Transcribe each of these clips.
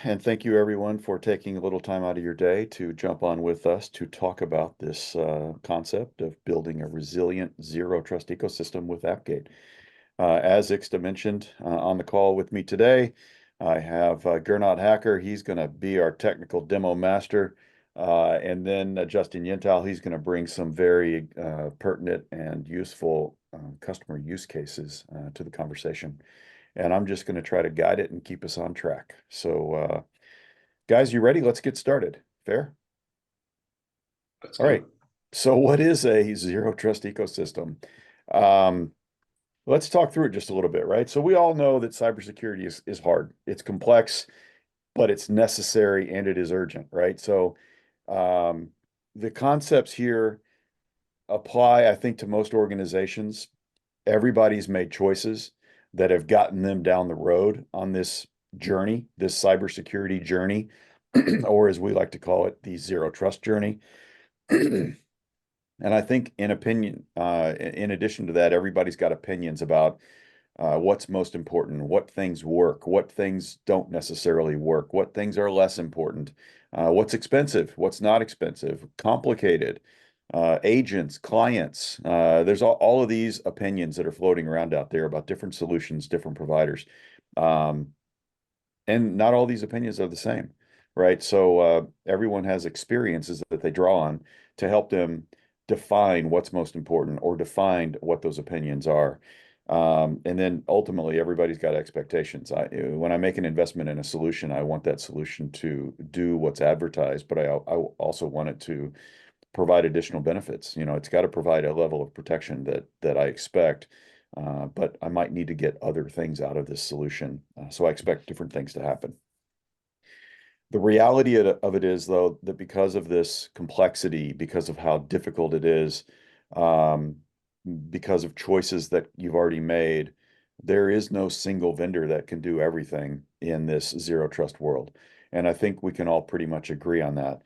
and thank you everyone for taking a little time out of your day to jump on with us to talk about this concept of building a resilient zero trust ecosystem with AppGate. As Ixta mentioned on the call with me today, I have Gernot Hacker. He's going to be our technical demo master. And then Justin Yentall, he's going to bring some very pertinent and useful customer use cases to the conversation. And I'm just going to try to guide it and keep us on track. So, guys, you ready? Let's get started. Fair? Let's All right. go. So, what is a zero trust ecosystem? Um, let's talk through it just a little bit, right? So, we all know that cybersecurity is hard, it's complex, but it's necessary and it is urgent, right? So, um, the concepts here apply, I think, to most organizations. Everybody's made choices that have gotten them down the road on this journey, this cybersecurity journey, or as we like to call it, the zero trust journey. And I think in addition to that, everybody's got opinions about what's most important, what things work, what things don't necessarily work, what things are less important, what's expensive, what's not expensive, complicated, agents, clients. There's all of these opinions that are floating around out there about different solutions, different providers. Um, and not all these opinions are the same, right? So everyone has experiences that they draw on to help them define what's most important or define what those opinions are. And then ultimately, everybody's got expectations. When I make an investment in a solution, I want that solution to do what's advertised, but I also want it to provide additional benefits. It's got to provide a level of protection that I expect, but I might need to get other things out of this solution. So I expect different things to happen. The reality of it is, though, that because of this complexity, because of how difficult it is, um, because of choices that you've already made, there is no single vendor that can do everything in this zero trust world. And I think we can all pretty much agree on that.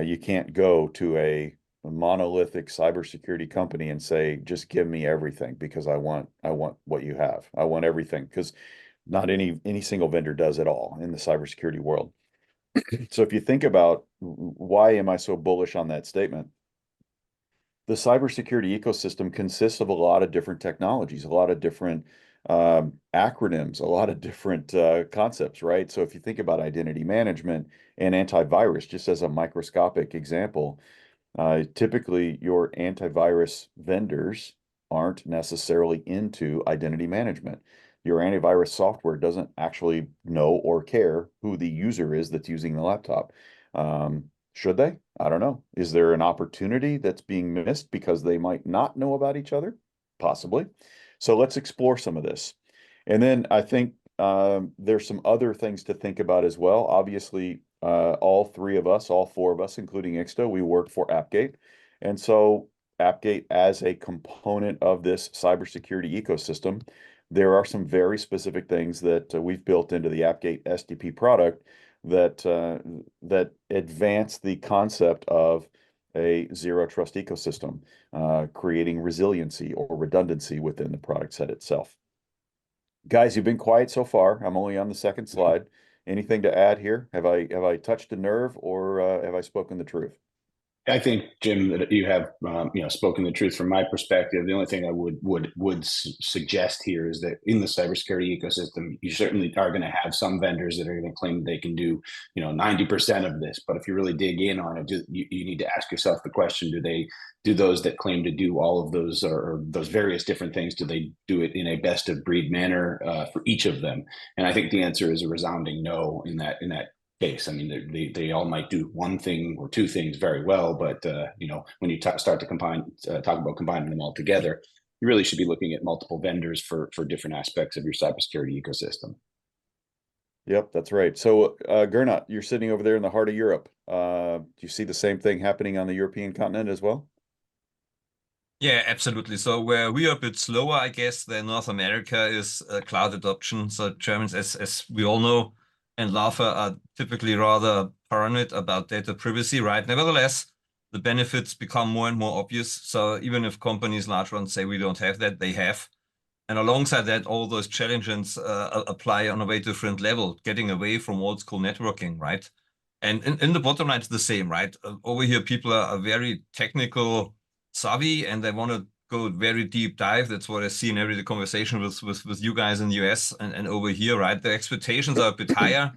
You can't go to a monolithic cybersecurity company and say, just give me everything because I want what you have. I want everything because not any single vendor does it all in the cybersecurity world. So if you think about why am I so bullish on that statement, the cybersecurity ecosystem consists of a lot of different technologies, a lot of different acronyms, a lot of different concepts, right? So if you think about identity management and antivirus, just as a microscopic example, typically your antivirus vendors aren't necessarily into identity management. Your antivirus software doesn't actually know or care who the user is that's using the laptop. Should they? I don't know. Is there an opportunity that's being missed because they might not know about each other? Possibly. So let's explore some of this. And then I think there's some other things to think about as well. Obviously, all three of us, all four of us, including Ixta, we work for AppGate. And so AppGate, as a component of this cybersecurity ecosystem, there are some very specific things that we've built into the AppGate SDP product that advance the concept of a zero trust ecosystem, creating resiliency or redundancy within the product set itself. Guys, you've been quiet so far. I'm only on the second slide. Anything to add here? Have I touched a nerve or have I spoken the truth? I think, Jim, that you have spoken the truth from my perspective. The only thing I would suggest here is that in the cybersecurity ecosystem, you certainly are going to have some vendors that are going to claim they can do 90% of this. But if you really dig in on it, you need to ask yourself the question: do those that claim to do all of those or those various different things, do they do it in a best of breed manner for each of them? And I think the answer is a resounding no in that case. I mean, they all might do one thing or two things very well, but when you start to talk about combining them all together, you really should be looking at multiple vendors for different aspects of your cybersecurity ecosystem. Yep, that's right. So, Gernot, you're sitting over there in the heart of Europe. Do you see the same thing happening on the European continent as well? Yeah, absolutely. So where we are a bit slower, I guess, than North America is cloud adoption. So Germans, as we all know, and LAFA are typically rather paranoid about data privacy, right? Nevertheless, the benefits become more and more obvious. So even if companies, large ones, say we don't have that, they have. And alongside that, all those challenges apply on a very different level, getting away from old school networking, right? And in the bottom line, it's the same, right? Over here, people are very technical savvy and they want to go very deep dive. That's what I see in every conversation with you guys in the US and over here, right? The expectations are a bit higher.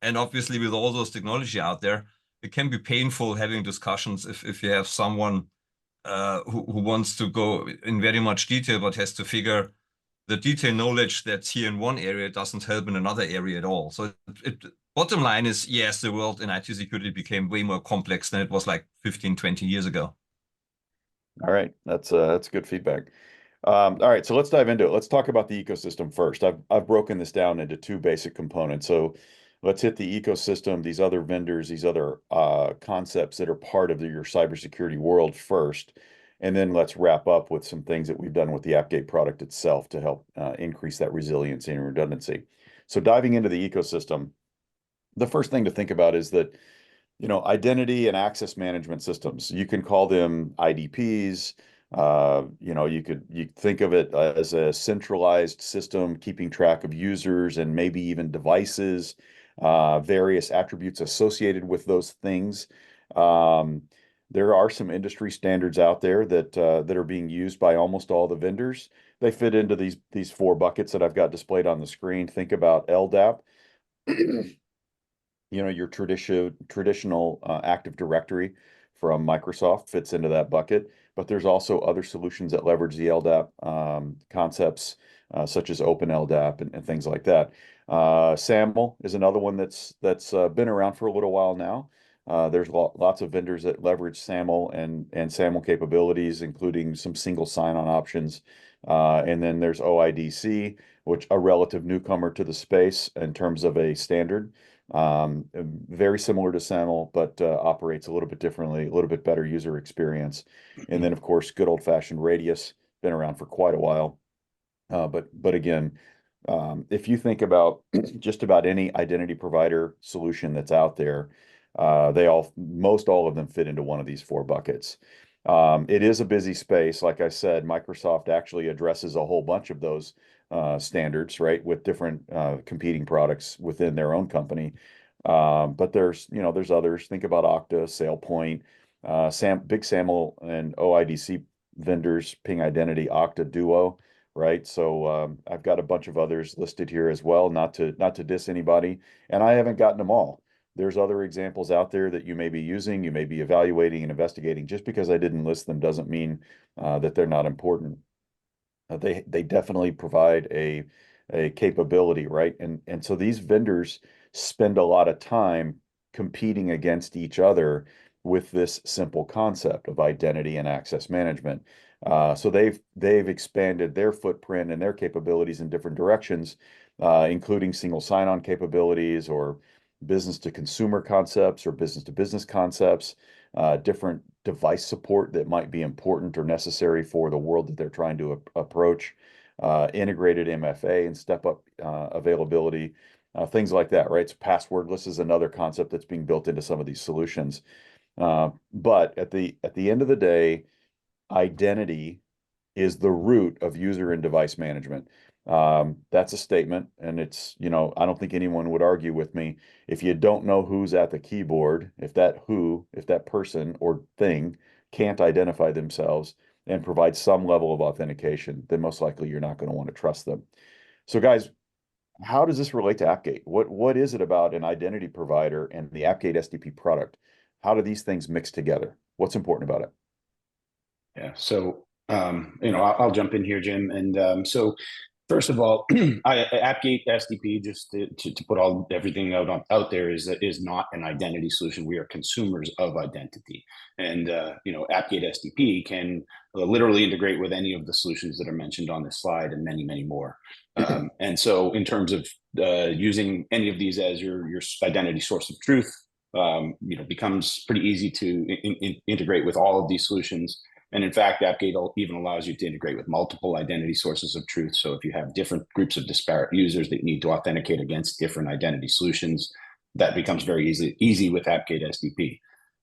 And obviously, with all those technology out there, it can be painful having discussions if you have someone who wants to go in very much detail, but has to figure the detailed knowledge that's here in one area doesn't help in another area at all. So bottom line is, yes, the world in IT security became way more complex than it was like 15, 20 years ago. All right, that's good feedback. All right, so let's dive into it. Let's talk about the ecosystem first. I've broken this down into two basic components. So let's hit the ecosystem, these other vendors, these other concepts that are part of your cybersecurity world first, and then let's wrap up with some things that we've done with the AppGate product itself to help increase that resiliency and redundancy. So diving into the ecosystem, the first thing to think about is that identity and access management systems. You can call them IDPs. You think of it as a centralized system keeping track of users and maybe even devices, various attributes associated with those things. Um, there are some industry standards out there that are being used by almost all the vendors. They fit into these four buckets that I've got displayed on the screen. Think about LDAP. Your traditional Active Directory from Microsoft fits into that bucket, but there's also other solutions that leverage the LDAP concepts, such as Open LDAP and things like that. SAML is another one that's been around for a little while now. There's lots of vendors that leverage SAML and SAML capabilities, including some single sign-on options. And then there's OIDC, which a relative newcomer to the space in terms of a standard. Very similar to SAML, but operates a little bit differently, a little bit better user experience. And then, of course, good old-fashioned Radius, been around for quite a while. But again, if you think about just about any identity provider solution that's out there, most all of them fit into one of these four buckets. It is a busy space. Like I said, Microsoft actually addresses a whole bunch of those standards, right, with different competing products within their own company. But there's others. Think about Okta, SailPoint, Big SAML and OIDC vendors, Ping Identity, Okta Duo, right? So I've got a bunch of others listed here as well, not to diss anybody, and I haven't gotten them all. There's other examples out there that you may be using, you may be evaluating and investigating. Just because I didn't list them doesn't mean that they're not important. They definitely provide a capability, right? And so these vendors spend a lot of time competing against each other with this simple concept of identity and access management. So they've expanded their footprint and their capabilities in different directions, including single sign-on capabilities or business to consumer concepts or business to business concepts, different device support that might be important or necessary for the world that they're trying to approach, integrated MFA and step up availability, things like that, right? So passwordless is another concept that's being built into some of these solutions. But at the end of the day, identity is the root of user and device management. That's a statement, and it's, I don't think anyone would argue with me. If you don't know who's at the keyboard, if that person or thing can't identify themselves and provide some level of authentication, then most likely you're not going to want to trust them. So guys, how does this relate to AppGate? What is it about an identity provider and the AppGate SDP product? How do these things mix together? What's important about it? Yeah. So, I'll jump in here, Jim. And so, first of all, AppGate SDP, just to put everything out there, is not an identity solution. We are consumers of identity, and AppGate SDP can literally integrate with any of the solutions that are mentioned on this slide and many, many more. And so, in terms of using any of these as your identity source of truth, becomes pretty easy to integrate with all of these solutions. And in fact, AppGate even allows you to integrate with multiple identity sources of truth. So if you have different groups of disparate users that need to authenticate against different identity solutions, that becomes very easy with AppGate SDP.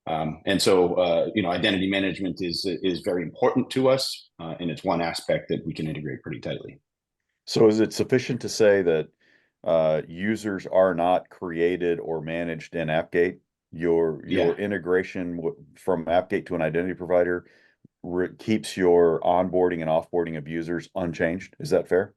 And so, identity management is very important to us, and it's one aspect that we can integrate pretty tightly. So is it sufficient to say that users are not created or managed in AppGate? Your Yeah. integration from AppGate to an identity provider keeps your onboarding and offboarding of users unchanged. Is that fair?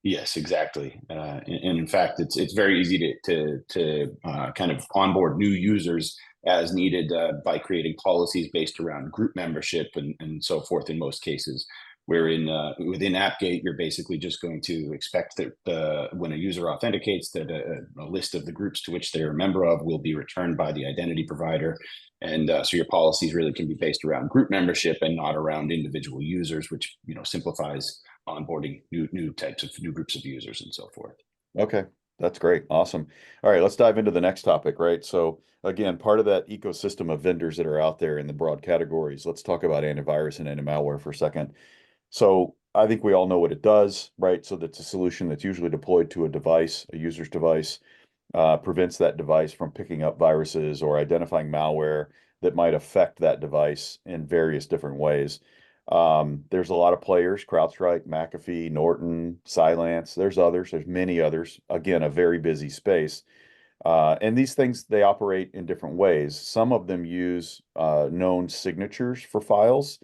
Yes, exactly. And in fact, it's very easy to kind of onboard new users as needed by creating policies based around group membership and so forth in most cases. Wherein within AppGate, you're basically just going to expect that when a user authenticates, that a list of the groups to which they're a member of will be returned by the identity provider. And so your policies really can be based around group membership and not around individual users, which simplifies onboarding new types of new groups of users and so forth. Okay, that's great. Awesome. All right, let's dive into the next topic, right? So again, part of that ecosystem of vendors that are out there in the broad categories, let's talk about antivirus and anti-malware for a second. So I think we all know what it does, right? So that's a solution that's usually deployed to a device, a user's device, prevents that device from picking up viruses or identifying malware that might affect that device in various different ways. There's a lot of players, CrowdStrike, McAfee, Norton, Cylance. There's others. There's many others. Again, a very busy space. And these things, they operate in different ways. Some of them use known signatures for files.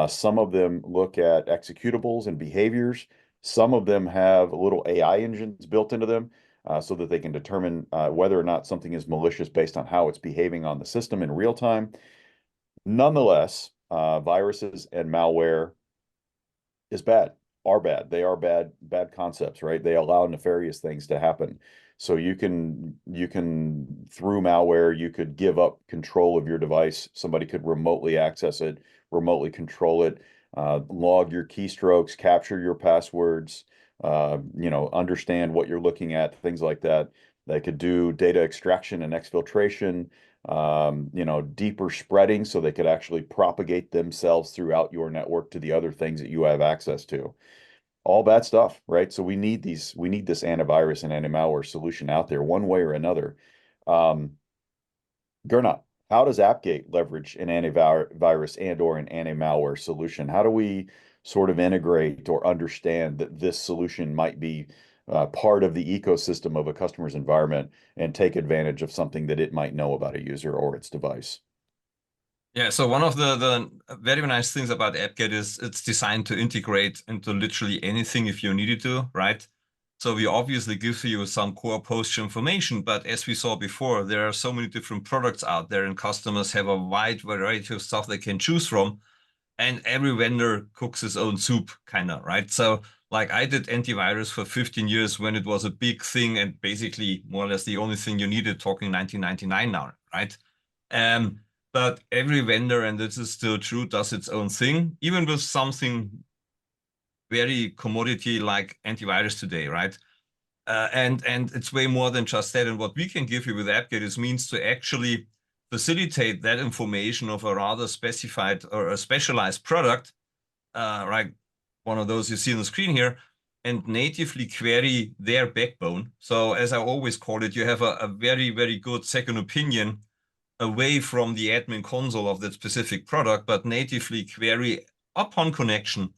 Some of them look at executables and behaviors. Some of them have little AI engines built into them so that they can determine whether or not something is malicious based on how it's behaving on the system in real time. Nonetheless, viruses and malware is bad, are bad. They are bad concepts, right? They allow nefarious things to happen. So you can through malware, you could give up control of your device. Somebody could remotely access it, remotely control it, log your keystrokes, capture your passwords, understand what you're looking at, things like that. They could do data extraction and exfiltration, deeper spreading so they could actually propagate themselves throughout your network to the other things that you have access to. All bad stuff, right? So we need this antivirus and anti-malware solution out there one way or another. Um, Gernot, how does AppGate leverage an antivirus and or an anti-malware solution? How do we sort of integrate or understand that this solution might be part of the ecosystem of a customer's environment and take advantage of something that it might know about a user or its device? Yeah, so one of the very nice things about AppGet is it's designed to integrate into literally anything if you needed to, right? So we obviously give you some core post information, but as we saw before, there are so many different products out there and customers have a wide variety of stuff they can choose from. And every vendor cooks his own soup, kind of, right? So like I did antivirus for 15 years when it was a big thing and basically more or less the only thing you needed talking 1999 now, right? Um, but every vendor, and this is still true, does its own thing, even with something very commodity like antivirus today, right? And it's way more than just that. And what we can give you with AppGate is means to actually facilitate that information of a rather specified or a specialized product, right? One of those you see on the screen here, and natively query their backbone. So as I always call it, you have a very, very good second opinion away from the admin console of that specific product, but natively query upon connection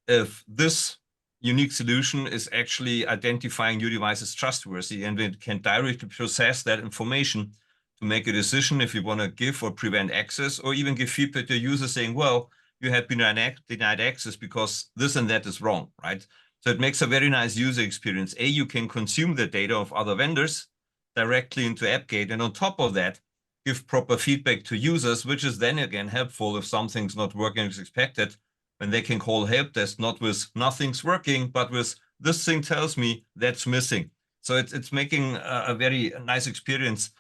if this unique solution is actually identifying your device as trustworthy, and it can directly process that information to make a decision if you want to give or prevent access, or even give feedback to a user saying, well, you have been denied access because this and that is wrong, right? So it makes a very nice user experience. You can consume the data of other vendors directly into AppGate, and on top of that, give proper feedback to users, which is then again helpful if something's not working as expected, when they can call help desk, not with nothing's working, but with this thing tells me that's missing. So it's making a very nice experience,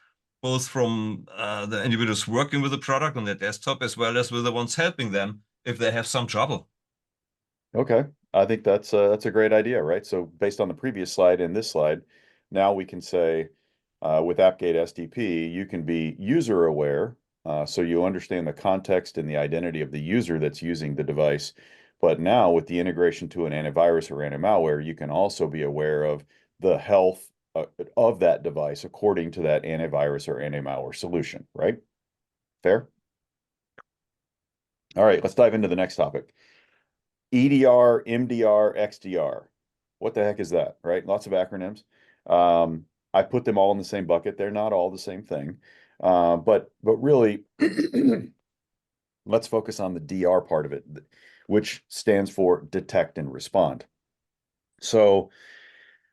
both from the individuals working with the product on their desktop, as well as with the ones helping them if they have some trouble. Okay, I think that's a great idea, right? So based on the previous slide and this slide, now we can say with AppGate SDP, you can be user aware, so you understand the context and the identity of the user that's using the device. But now with the integration to an antivirus or anti-malware, you can also be aware of the health of that device according to that antivirus or anti-malware solution, right? Fair? All right, let's dive into the next topic. EDR, MDR, XDR. what the heck is that, right? Lots of acronyms. I put them all in the same bucket. They're not all the same thing. But really, let's focus on the DR part of it, which stands for detect and respond. So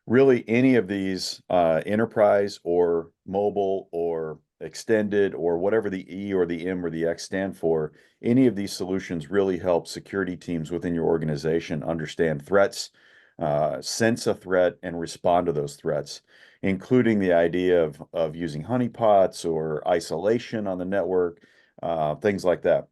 really any of these enterprise or mobile or extended or whatever the E or the M or the X stand for, any of these solutions really help security teams within your organization understand threats, sense a threat, and respond to those threats, including the idea of using honeypots or isolation on the network, things like that.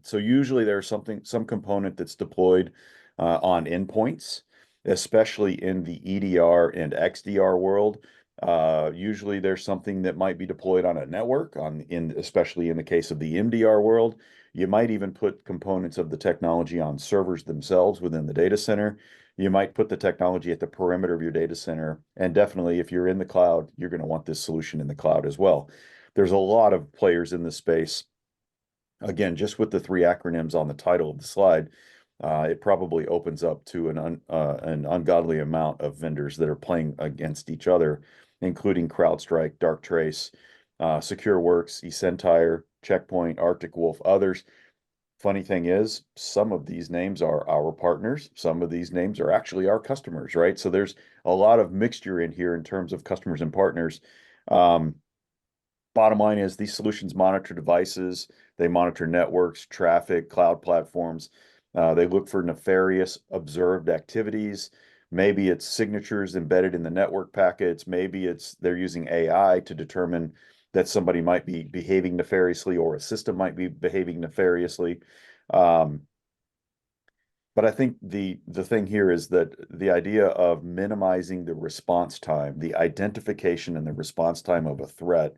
So usually there's some component that's deployed on endpoints, especially in the EDR and XDR world. Usually there's something that might be deployed on a network, especially in the case of the MDR world. You might even put components of the technology on servers themselves within the data center. You might put the technology at the perimeter of your data center. And definitely, if you're in the cloud, you're going to want this solution in the cloud as well. There's a lot of players in this space. Again, just with the three acronyms on the title of the slide, it probably opens up to an ungodly amount of vendors that are playing against each other, including CrowdStrike, Darktrace, SecureWorks, eSentire, Checkpoint, Arctic Wolf, others. Funny thing is, some of these names are our partners. Some of these names are actually our customers, right? So there's a lot of mixture in here in terms of customers and partners. Bottom line is these solutions monitor devices, they monitor networks, traffic, cloud platforms. They look for nefarious observed activities. Maybe it's signatures embedded in the network packets. Maybe they're using AI to determine that somebody might be behaving nefariously or a system might be behaving nefariously. But I think the thing here is that the idea of minimizing the response time, the identification and the response time of a threat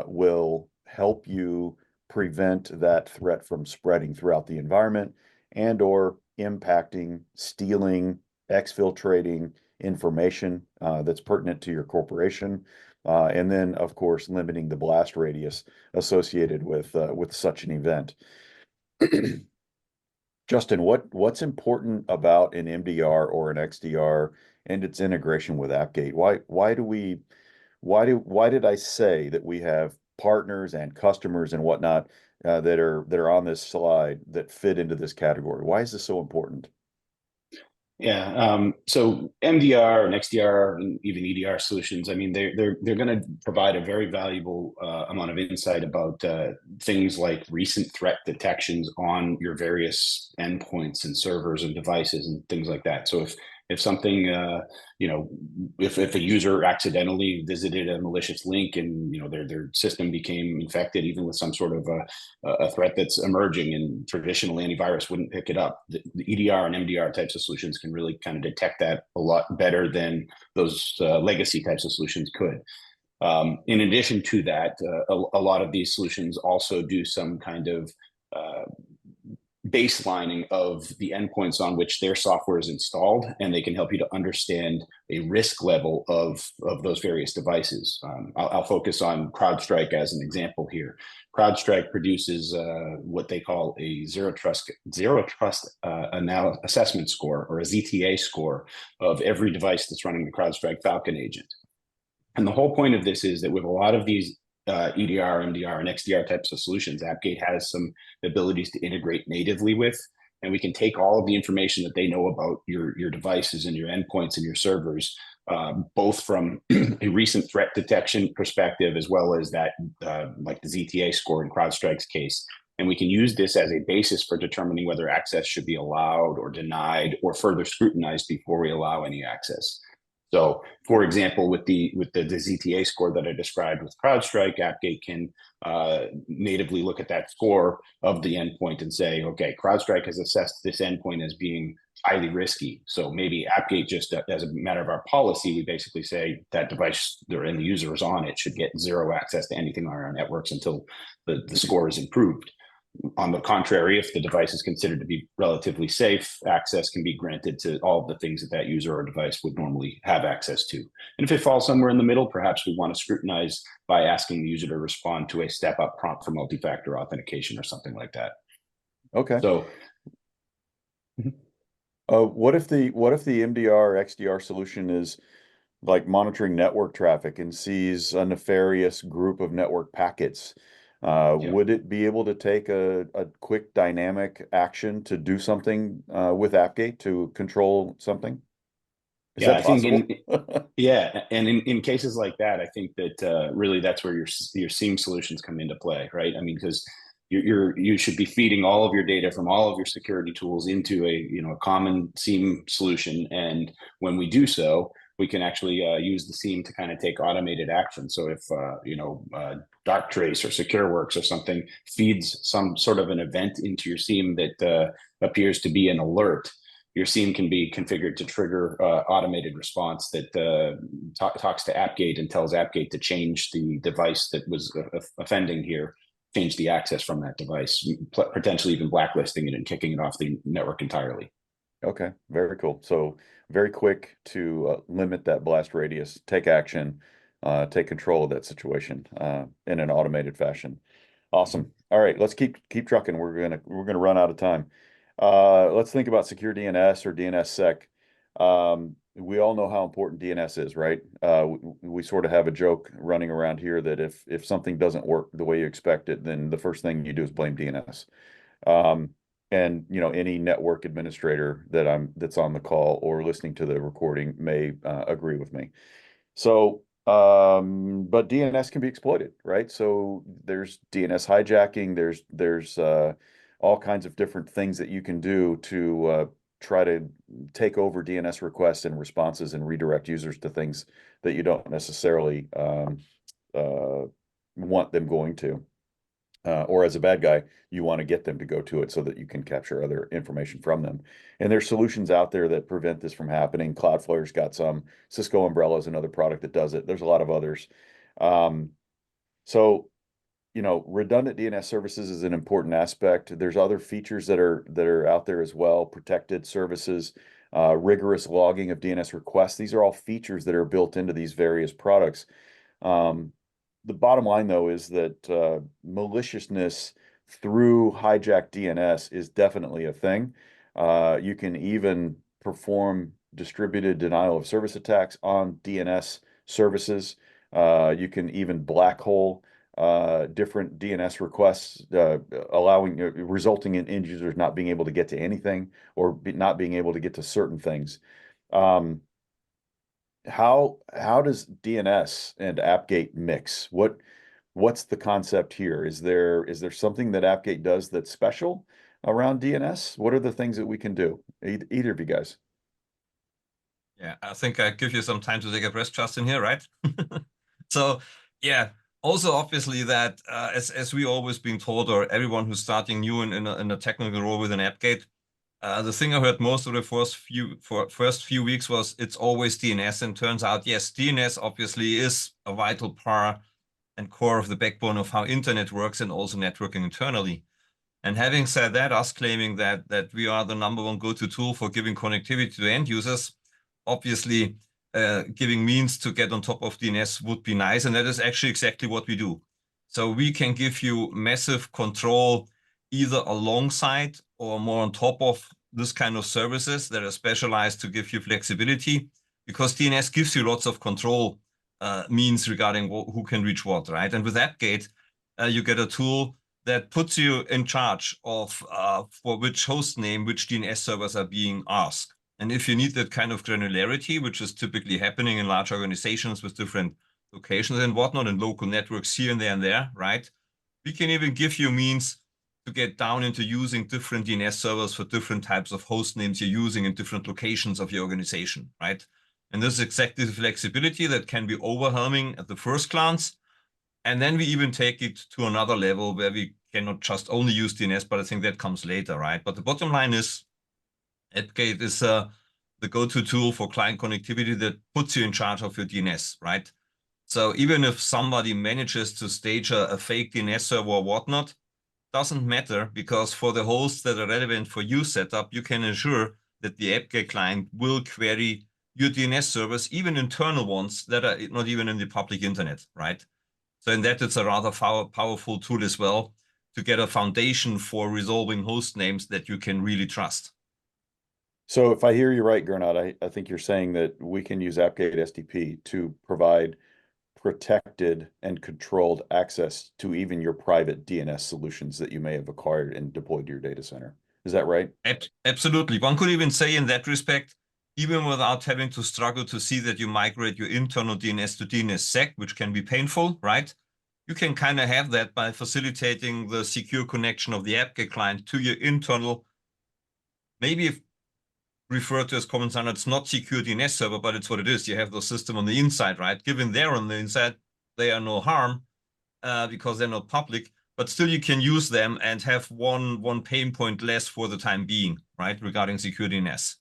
will help you prevent that threat from spreading throughout the environment and or impacting, stealing, exfiltrating information that's pertinent to your corporation. And then, of course, limiting the blast radius associated with such an event. Justin, what's important about an MDR or an XDR and its integration with AppGate? Why did I say that we have partners and customers and whatnot that are on this slide that fit into this category? Why is this so important? Yeah. So MDR and XDR and even EDR solutions, I mean, they're going to provide a very valuable amount of insight about things like recent threat detections on your various endpoints and servers and devices and things like that. So if something, if a user accidentally visited a malicious link and their system became infected, even with some sort of a threat that's emerging, and traditional antivirus wouldn't pick it up, the EDR and MDR types of solutions can really kind of detect that a lot better than those legacy types of solutions could. In addition to that, a lot of these solutions also do some kind of baselining of the endpoints on which their software is installed, and they can help you to understand a risk level of those various devices. I'll focus on CrowdStrike as an example here. CrowdStrike produces what they call a zero trust assessment score, or a ZTA score, of every device that's running the CrowdStrike Falcon agent. And the whole point of this is that with a lot of these EDR, MDR, and XDR types of solutions, AppGate has some abilities to integrate natively with, and we can take all of the information that they know about your devices and your endpoints and your servers, both from a recent threat detection perspective, as well as that, like the ZTA score in CrowdStrike's case. And we can use this as a basis for determining whether access should be allowed or denied or further scrutinized before we allow any access. So, for example, with the ZTA score that I described with CrowdStrike, AppGate can natively look at that score of the endpoint and say, okay, CrowdStrike has assessed this endpoint as being highly risky. So maybe AppGate, just as a matter of our policy, we basically say that device and the user is on it should get zero access to anything on our networks until the score is improved. On the contrary, if the device is considered to be relatively safe, access can be granted to all of the things that user or device would normally have access to. And if it falls somewhere in the middle, perhaps we want to scrutinize by asking the user to respond to a step-up prompt for multi-factor authentication or something like that. Okay. So, What if the MDR XDR solution is like monitoring network traffic and sees a nefarious group of network packets? Yeah. Would it be able to take a quick dynamic action to do something with AppGate to control something? Is Yeah, that I think possible? yeah, and in cases like that, I think that really that's where your SIEM solutions come into play, right? I mean, because you should be feeding all of your data from all of your security tools into a common SIEM solution, and when we do so, we can actually use the SIEM to kind of take automated action. So if Darktrace or SecureWorks or something feeds some sort of an event into your SIEM that appears to be an alert, your SIEM can be configured to trigger automated response that talks to AppGate and tells AppGate to change the device that was offending here, change the access from that device, potentially even blacklisting it and kicking it off the network entirely. Okay, very cool. So very quick to limit that blast radius, take action, take control of that situation in an automated fashion. Awesome. All right, let's keep trucking. We're gonna run out of time. Let's think about secure DNS or DNSSEC. We all know how important DNS is, right? We sort of have a joke running around here that if something doesn't work the way you expect it, then the first thing you do is blame DNS. And any network administrator that's on the call or listening to the recording may agree with me. So, but DNS can be exploited, right? So there's DNS hijacking. There's all kinds of different things that you can do to try to take over DNS requests and responses and redirect users to things that you don't necessarily want them going to. Or as a bad guy, you want to get them to go to it so that you can capture other information from them. And there's solutions out there that prevent this from happening. Cloudflare's got some. Cisco Umbrella is another product that does it. There's a lot of others. So, redundant DNS services is an important aspect. There's other features that are out there as well. Protected services, rigorous logging of DNS requests. These are all features that are built into these various products. The bottom line, though, is that maliciousness through hijacked DNS is definitely a thing. You can even perform distributed denial of service attacks on DNS services. You can even black hole different DNS requests, resulting in end users not being able to get to anything or not being able to get to certain things. Um, how does DNS and AppGate mix? What's the concept here? Is there something that AppGate does that's special around DNS? What are the things that we can do? Either of you guys. Yeah, I think I give you some time to take a breath, Justin, here, right? So, yeah, also obviously that as we always been told, or everyone who's starting new in a technical role with an AppGate, the thing I heard most of the first few weeks was it's always DNS, and turns out, yes, DNS obviously is a vital part and core of the backbone of how internet works and also networking internally. And having said that, us claiming that we are the #1 go-to tool for giving connectivity to end users, obviously giving means to get on top of DNS would be nice, and that is actually exactly what we do. So we can give you massive control either alongside or more on top of this kind of services that are specialized to give you flexibility, because DNS gives you lots of control means regarding who can reach what, right? And with AppGate, you get a tool that puts you in charge of for which host name, which DNS servers are being asked. And if you need that kind of granularity, which is typically happening in large organizations with different locations and whatnot, and local networks here and there, right? We can even give you means to get down into using different DNS servers for different types of host names you're using in different locations of your organization, right? And this is exactly the flexibility that can be overwhelming at the first glance. And then we even take it to another level where we cannot just only use DNS, but I think that comes later, right? But the bottom line is AppGate is the go-to tool for client connectivity that puts you in charge of your DNS, right? So even if somebody manages to stage a fake DNS server or whatnot, doesn't matter, because for the hosts that are relevant for you setup, you can ensure that the AppGate client will query your DNS servers, even internal ones that are not even in the public internet, right? So in that, it's a rather powerful tool as well to get a foundation for resolving host names that you can really trust. So if I hear you right, Gernot, I think you're saying that we can use AppGate SDP to provide protected and controlled access to even your private DNS solutions that you may have acquired and deployed to your data center. Is that right? Absolutely. One could even say in that respect, even without having to struggle to see that you migrate your internal DNS to DNSSEC, which can be painful, right? You can kind of have that by facilitating the secure connection of the AppGate client to your internal, maybe if referred to as common standard, it's not secure DNS server, but it's what it is. You have the system on the inside, right? Given they're on the inside, they are no harm because they're not public, but still you can use them and have one pain point less for the time being, right? Regarding secure DNS.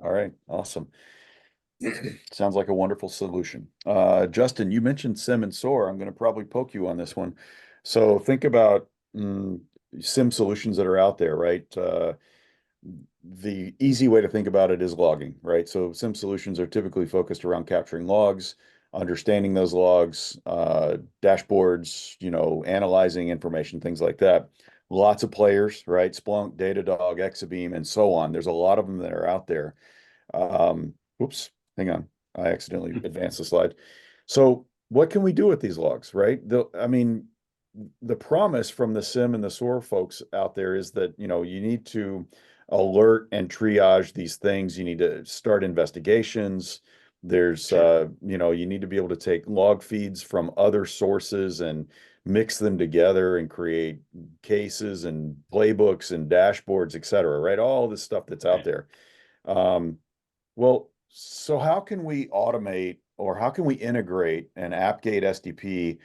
All right, awesome. Sounds like a wonderful solution. Justin, you mentioned SIM and SOAR. I'm going to probably poke you on this one. So think about SIM solutions that are out there, right? The easy way to think about it is logging, right? So SIM solutions are typically focused around capturing logs, understanding those logs, dashboards, analyzing information, things like that. Lots of players, right? Splunk, Datadog, Exabeam, and so on. There's a lot of them that are out there. Oops, hang on. I accidentally advanced the slide. So what can we do with these logs, right? I mean, the promise from the SIM and the SOAR folks out there is that, you need to alert and triage these things. You need to start investigations. There's, Sure. you need to be able to take log feeds from other sources and mix them together and create cases and playbooks and dashboards, et cetera, right? All this stuff that's out Right. there. Well, so how can we automate or how can we integrate an AppGate SDP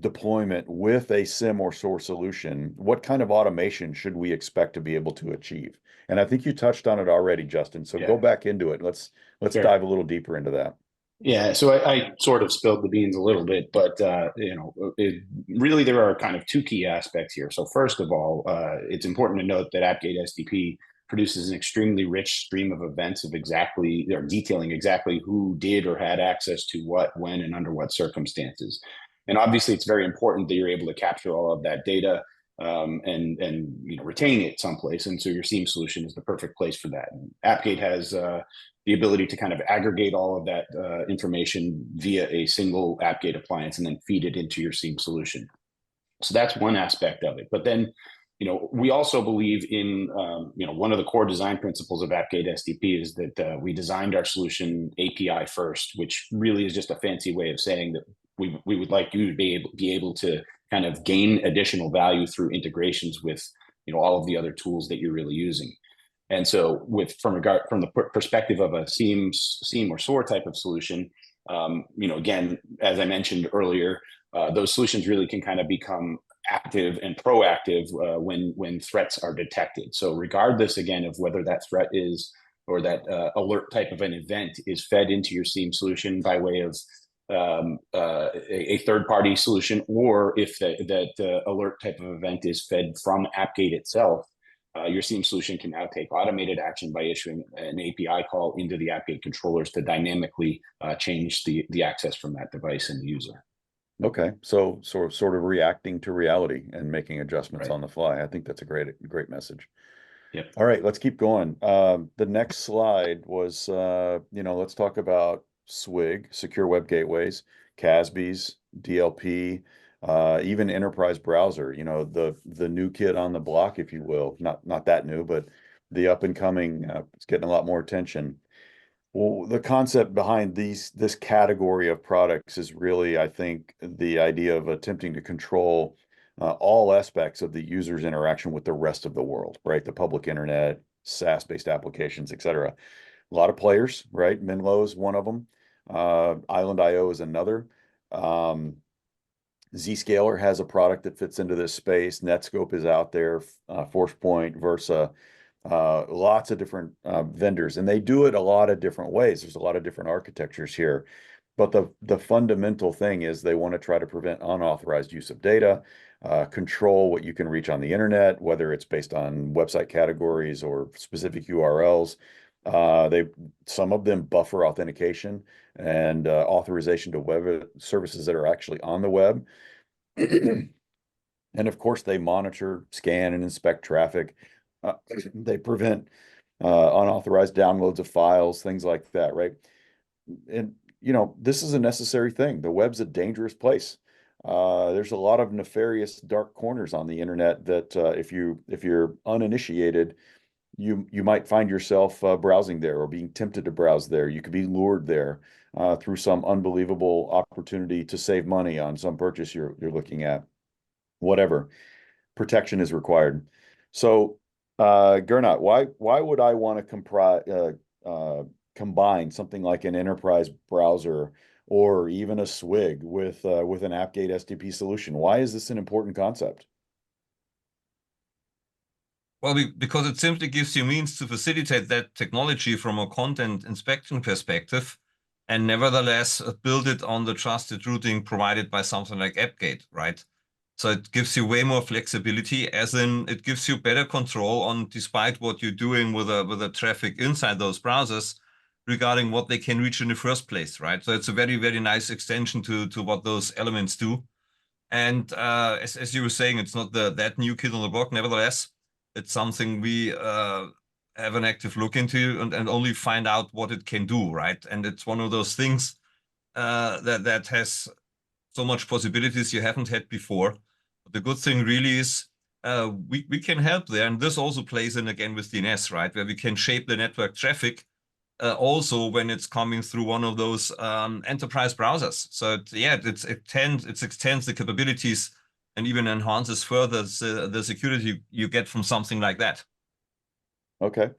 deployment with a SIM or SOAR solution? What kind of automation should we expect to be able to achieve? And I think you touched on it already, Justin. So go Yeah. back into it. Let's Sure. dive a little deeper into that. Yeah, so I sort of spilled the beans a little bit, but really there are kind of two key aspects here. So first of all, it's important to note that AppGate SDP produces an extremely rich stream of events of exactly or detailing exactly who did or had access to what, when, and under what circumstances. And obviously, it's very important that you're able to capture all of that data and retain it someplace. And so your SIEM solution is the perfect place for that. And AppGate has the ability to kind of aggregate all of that information via a single AppGate appliance and then feed it into your SIEM solution. So that's one aspect of it. But then, we also believe in, one of the core design principles of AppGate SDP is that we designed our solution API first, which really is just a fancy way of saying that we would like you to be able to kind of gain additional value through integrations with, all of the other tools that you're really using. And so, from the perspective of a SIEM or SOAR type of solution, again, as I mentioned earlier, those solutions really can kind of become active and proactive when threats are detected. So, regardless again of whether that threat is or that alert type of an event is fed into your SIEM solution by way of a third-party solution, or if that alert type of event is fed from AppGate itself. Your SIEM solution can now take automated action by issuing an API call into the AppGate controllers to dynamically change the access from that device and the user. Okay, so sort of reacting to reality and making adjustments Right. on the fly. I think that's a great message. Yep. All right, let's keep going. The next slide was, let's talk about SWG, Secure Web Gateways, CASBs, DLP, even enterprise browser, the new kid on the block, if you will. Not that new, but the up and coming, it's getting a lot more attention. Well, the concept behind this category of products is really, I think, the idea of attempting to control all aspects of the user's interaction with the rest of the world, right? The public internet, SaaS-based applications, et cetera. A lot of players, right? Menlo is one of them. Island.io is another. Zscaler has a product that fits into this space. Netscope is out there, ForcePoint, Versa, lots of different vendors, and they do it a lot of different ways. There's a lot of different architectures here, but the fundamental thing is they want to try to prevent unauthorized use of data, control what you can reach on the internet, whether it's based on website categories or specific URLs. Some of them buffer authentication and authorization to web services that are actually on the web. And of course, they monitor, scan, and inspect traffic. They prevent unauthorized downloads of files, things like that, right? And this is a necessary thing. The web's a dangerous place. There's a lot of nefarious dark corners on the internet that if you're uninitiated, you might find yourself browsing there or being tempted to browse there. You could be lured there through some unbelievable opportunity to save money on some purchase you're looking at. Whatever, protection is required. So, Gernot, why would I want to combine something like an enterprise browser or even a SWIG with an AppGate SDP solution? Why is this an important concept? Well, because it simply gives you means to facilitate that technology from a content inspection perspective, and nevertheless build it on the trusted routing provided by something like AppGate, right? So it gives you way more flexibility, as in it gives you better control on, despite what you're doing with the traffic inside those browsers, regarding what they can reach in the first place, right? So it's a very, very nice extension to what those elements do. And as you were saying, it's not that new kid on the block. Nevertheless, it's something we have an active look into and only find out what it can do, right? And it's one of those things that has so much possibilities you haven't had before. But the good thing really is we can help there. And this also plays in again with DNS, right? Where we can shape the network traffic also when it's coming through one of those enterprise browsers. So it extends the capabilities and even enhances further the security you get from something like that. Okay.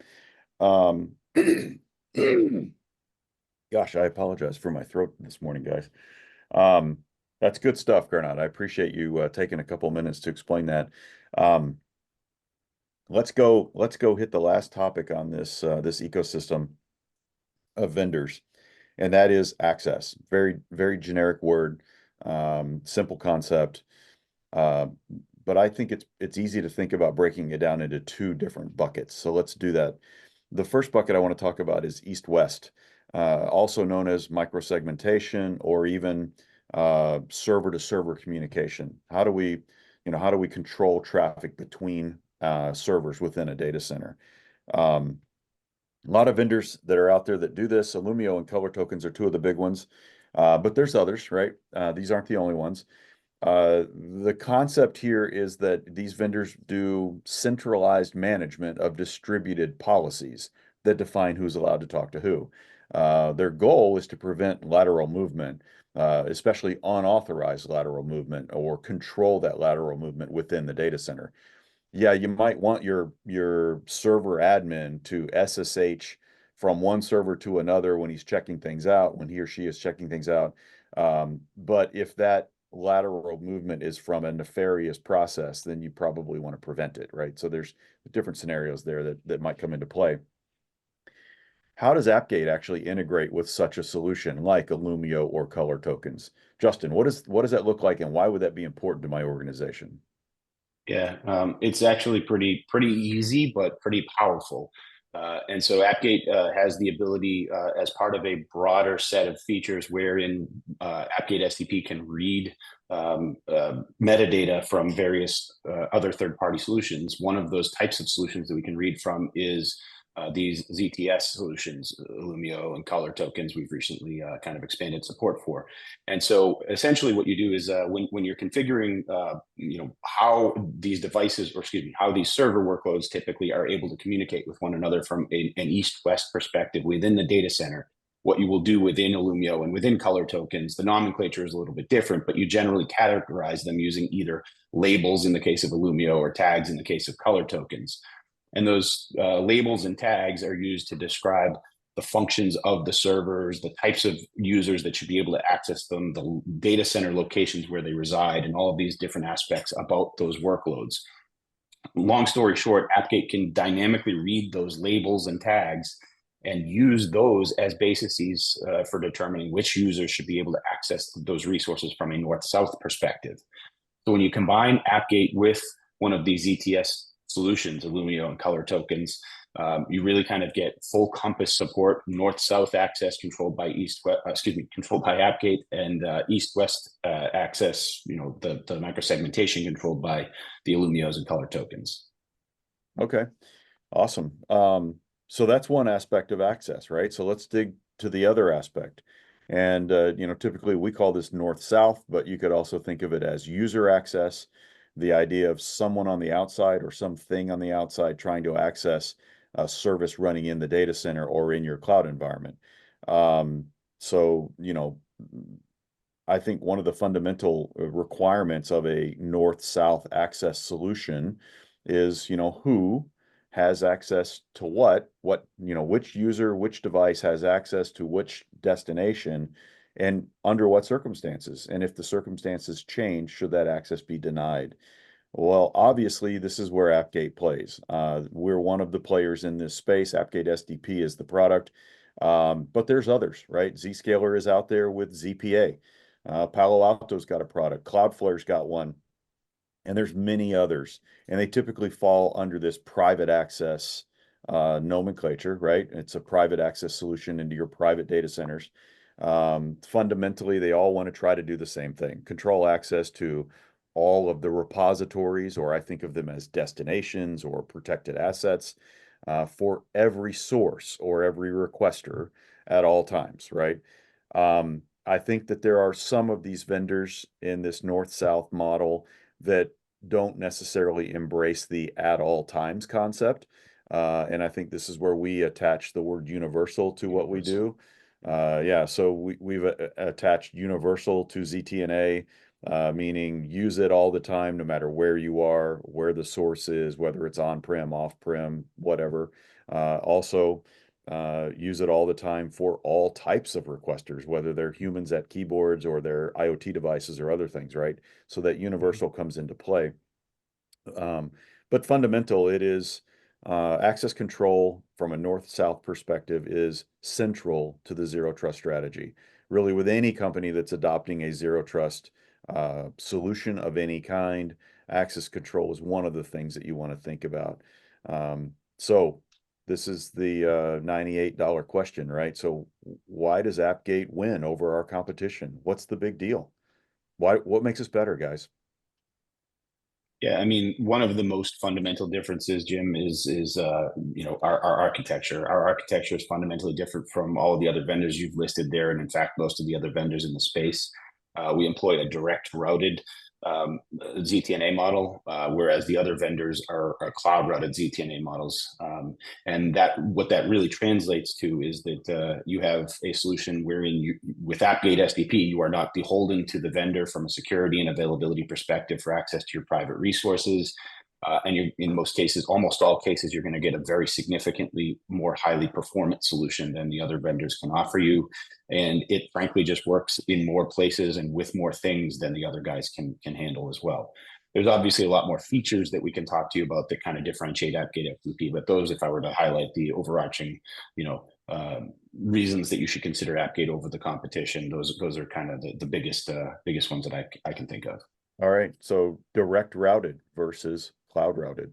Gosh, I apologize for my throat this morning, guys. That's good stuff, Gernot. I appreciate you taking a couple minutes to explain that. Let's go hit the last topic on this ecosystem of vendors, and that is Acess. Very, very generic word, simple concept. But I think it's easy to think about breaking it down into two different buckets. So let's do that. The first bucket I want to talk about is east-west, also known as microsegmentation or even server-to-server communication. How do we control traffic between servers within a data center? A lot of vendors that are out there that do this. Illumio and Color Tokens are two of the big ones, but there's others, right? These aren't the only ones. The concept here is that these vendors do centralized management of distributed policies that define who's allowed to talk to who. Their goal is to prevent lateral movement, especially unauthorized lateral movement, or control that lateral movement within the data center. Yeah, you might want your server admin to SSH from one server to another when he's checking things out, when he or she is checking things out. But if that lateral movement is from a nefarious process, then you probably want to prevent it, right? So there's different scenarios there that might come into play. How does AppGate actually integrate with such a solution like Illumio or Color Tokens? Justin, what does that look like, and why would that be important to my organization? Yeah, it's actually pretty easy, but pretty powerful. And so AppGate has the ability as part of a broader set of features wherein AppGate SDP can read metadata from various other third-party solutions. One of those types of solutions that we can read from is these ZTS solutions, Illumio and Color Tokens, we've recently kind of expanded support for. And so essentially what you do is when you're configuring, how these devices, or excuse me, how these server workloads typically are able to communicate with one another from an east-west perspective within the data center, what you will do within Illumio and within Color Tokens, the nomenclature is a little bit different, but you generally categorize them using either labels in the case of Illumio or tags in the case of Color Tokens. And those labels and tags are used to describe the functions of the servers, the types of users that should be able to access them, the data center locations where they reside, and all of these different aspects about those workloads. Long story short, AppGate can dynamically read those labels and tags and use those as bases for determining which users should be able to access those resources from a north-south perspective. So when you combine AppGate with one of these ZTS solutions, Illumio and Color Tokens, you really kind of get full compass support, north-south access controlled by controlled by AppGate, and east-west access, the microsegmentation controlled by the Illumios and Color Tokens. Okay, awesome. So that's one aspect of access, right? So let's dig to the other aspect. And typically we call this north-south, but you could also think of it as user access, the idea of someone on the outside or something on the outside trying to access a service running in the data center or in your cloud environment. Um, so, I think one of the fundamental requirements of a north-south access solution is, who has access to what, which user, which device has access to which destination and under what circumstances. And if the circumstances change, should that access be denied? Well, obviously, this is where AppGate plays. We're one of the players in this space. AppGate SDP is the product, but there's others, right? Zscaler is out there with ZPA. Palo Alto's got a product. Cloudflare's got one, and there's many others. And they typically fall under this private access nomenclature, right? It's a private access solution into your private data centers. Fundamentally, they all want to try to do the same thing, control access to all of the repositories, or I think of them as destinations or protected assets, for every source or every requester at all times, right? I think that there are some of these vendors in this north-south model that don't necessarily embrace the at all times concept. And I think this is where we attach the word universal to what we do. Yeah, so we've attached universal to ZTNA, meaning use it all the time, no matter where you are, where the source is, whether it's on-prem, off-prem, whatever. Also, use it all the time for all types of requesters, whether they're humans at keyboards or they're IoT devices or other things, right? So that universal comes into play. But fundamental, it is access control from a north-south perspective is central to the zero trust strategy. Really, with any company that's adopting a zero trust solution of any kind, access control is one of the things that you want to think about. So this is the $98 question, right? So why does AppGate win over our competition? What's the big deal? What makes us better, guys? Yeah, I mean, one of the most fundamental differences, Jim, is our architecture. Our architecture is fundamentally different from all of the other vendors you've listed there, and in fact, most of the other vendors in the space. We employ a direct routed ZTNA model, whereas the other vendors are cloud routed ZTNA models. And what that really translates to is that you have a solution wherein with AppGate SDP, you are not beholden to the vendor from a security and availability perspective for access to your private resources. And in most cases, almost all cases, you're going to get a very significantly more highly performant solution than the other vendors can offer you. And it frankly just works in more places and with more things than the other guys can handle as well. There's obviously a lot more features that we can talk to you about that kind of differentiate AppGate FTP, but those, if I were to highlight the overarching, reasons that you should consider AppGate over the competition, those are kind of the biggest ones that I can think of. All right, so direct routed versus cloud routed.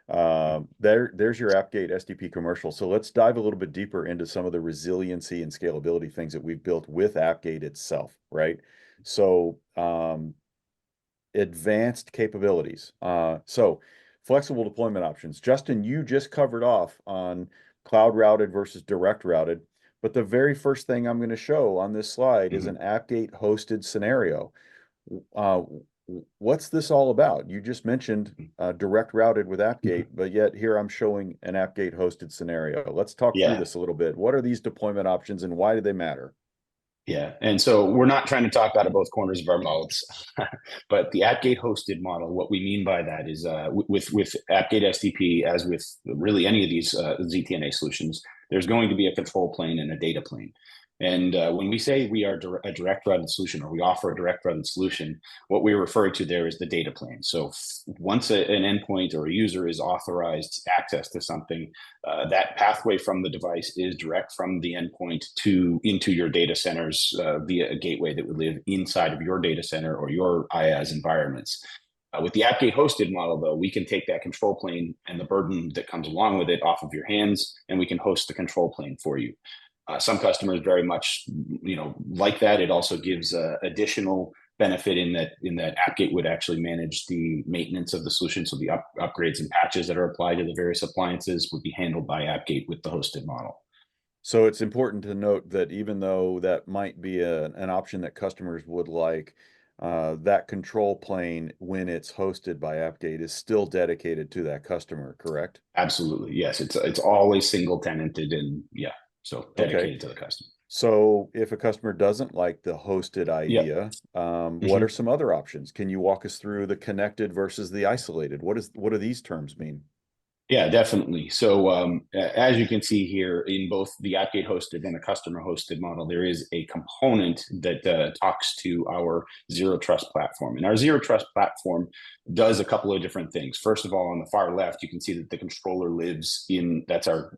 There's your AppGate SDP commercial. So let's dive a little bit deeper into some of the resiliency and scalability things that we've built with AppGate itself, right? So advanced capabilities. So flexible deployment options. Justin, you just covered off on cloud routed versus direct routed, but the very first thing I'm going to show on this slide is an AppGate hosted scenario. What's this all about? You just mentioned direct routed with AppGate, but yet here I'm showing an AppGate hosted scenario. Let's talk through this a little bit. What are these deployment options and why do they matter? Yeah, and so we're not trying to talk out of both corners of our mouths, but the AppGate hosted model, what we mean by that is with AppGate SDP, as with really any of these ZTNA solutions, there's going to be a control plane and a data plane. And when we say we are a direct routed solution, or we offer a direct routed solution, what we refer to there is the data plane. So once an endpoint or a user is authorized access to something, that pathway from the device is direct from the endpoint into your data centers via a gateway that would live inside of your data center or your IaaS environments. With the AppGate hosted model, though, we can take that control plane and the burden that comes along with it off of your hands, and we can host the control plane for you. Some customers very much, like that. It also gives additional benefit in that AppGate would actually manage the maintenance of the solution. So the upgrades and patches that are applied to the various appliances would be handled by AppGate with the hosted model. So it's important to note that even though that might be an option that customers would like, that control plane, when it's hosted by AppGate, is still dedicated to that customer, correct? Absolutely, yes. It's always single tenanted, and yeah, so dedicated to the customer. So if a customer doesn't like the hosted Yep. idea, what are some other options? Can you walk us through the connected versus the isolated? What do these terms mean? Yeah, definitely. So as you can see here, in both the AppGate hosted and the customer hosted model, there is a component that talks to our Zero Trust platform. And our Zero Trust platform does a couple of different things. First of all, on the far left, you can see that the controller lives in, that's our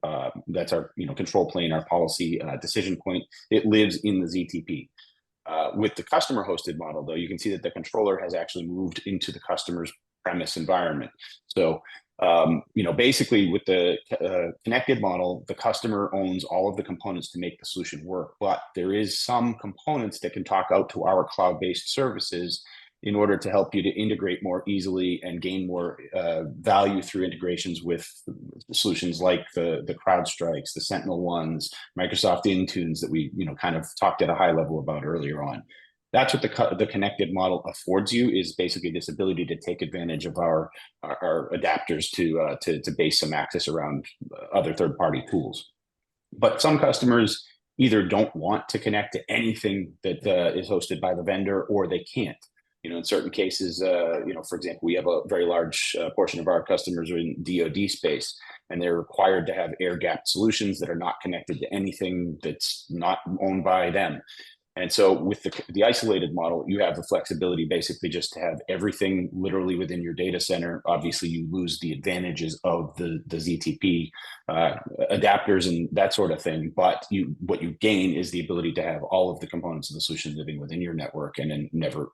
control plane, our policy decision point. It lives in the ZTP. With the customer hosted model, though, you can see that the controller has actually moved into the customer's premise environment. So basically with the connected model, the customer owns all of the components to make the solution work, but there is some components that can talk out to our cloud-based services in order to help you to integrate more easily and gain more value through integrations with solutions like the CrowdStrikes, the Sentinel ones, Microsoft Intunes that we kind of talked at a high level about earlier on. That's what the connected model affords you, is basically this ability to take advantage of our adapters to base some access around other third-party tools. But some customers either don't want to connect to anything that is hosted by the vendor, or they can't. In certain cases, for example, we have a very large portion of our customers are in DoD space, and they're required to have air-gapped solutions that are not connected to anything that's not owned by them. And so with the isolated model, you have the flexibility basically just to have everything literally within your data center. Obviously, you lose the advantages of the ZTP adapters and that sort of thing. But what you gain is the ability to have all of the components of the solution living within your network, and then never